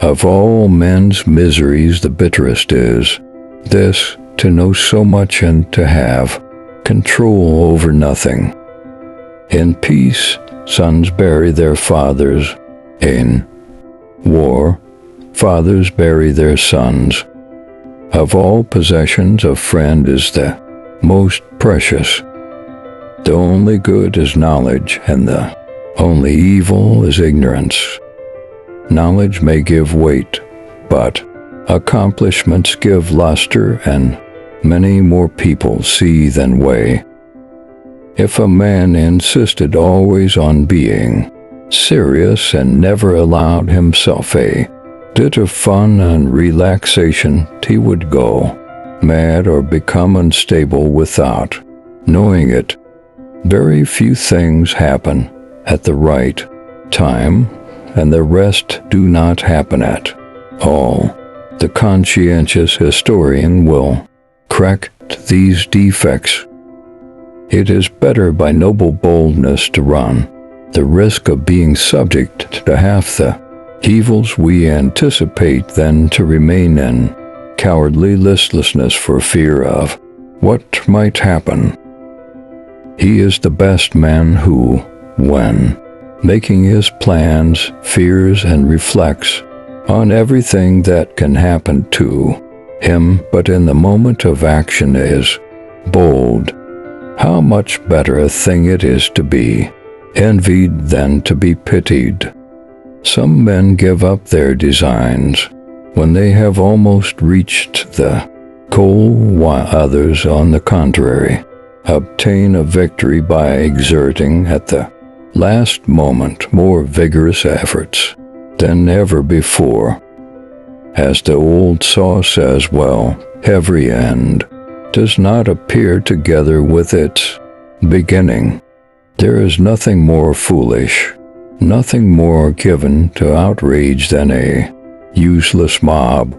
Of all men's miseries the bitterest is this, to know so much and to have control over nothing. In peace, sons bury their fathers. In war, fathers bury their sons. Of all possessions, a friend is the most precious. The only good is knowledge, and the only evil is ignorance. Knowledge may give weight, but accomplishments give luster, and many more people see than weigh. If a man insisted always on being serious and never allowed himself a bit of fun and relaxation, he would go mad or become unstable without knowing it. Very few things happen at the right time, and the rest do not happen at all. The conscientious historian will correct these defects. It is better by noble boldness to run the risk of being subject to half the evils we anticipate than to remain in cowardly listlessness for fear of what might happen. He is the best man who, when making his plans, fears and reflects on everything that can happen to him, but in the moment of action is bold. How much better a thing it is to be envied than to be pitied. Some men give up their designs when they have almost reached the goal, while others, on the contrary, obtain a victory by exerting at the last moment more vigorous efforts than ever before. As the old saw says well, every end does not appear together with its beginning. There is nothing more foolish, nothing more given to outrage than a useless mob.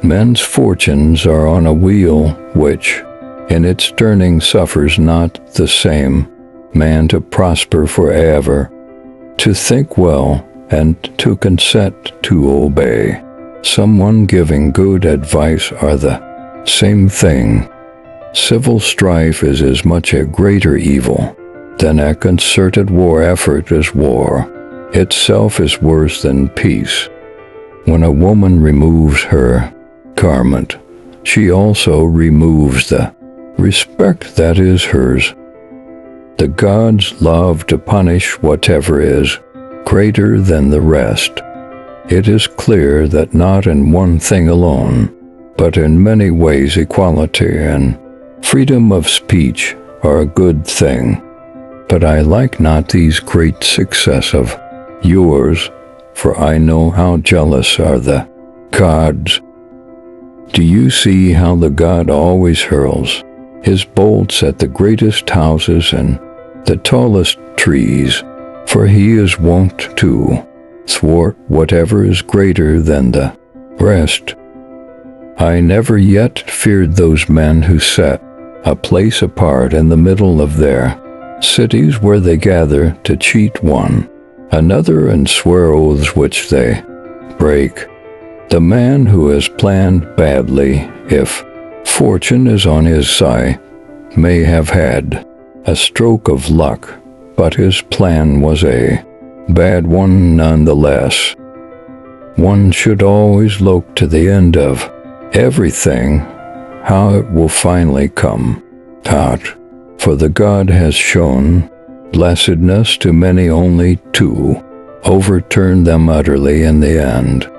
Men's fortunes are on a wheel which, in its turning, suffers not the same man to prosper forever. To think well and to consent to obey someone giving good advice are the same thing. Civil strife is as much a greater evil than a concerted war effort, as war itself is worse than peace. When a woman removes her garment, she also removes the respect that is hers. The gods love to punish whatever is greater than the rest. It is clear that not in one thing alone, but in many ways equality and freedom of speech are a good thing. But I like not these great success of yours, for I know how jealous are the gods. Do you see how the god always hurls his bolts at the greatest houses and the tallest trees, for he is wont to thwart whatever is greater than the rest. I never yet feared those men who set a place apart in the middle of their cities where they gather to cheat one another and swear oaths which they break. The man who has planned badly, if fortune is on his side, may have had a stroke of luck, but his plan was a bad one nonetheless. One should always look to the end of everything, how it will finally come out, for the God has shown blessedness to many only to overturn them utterly in the end.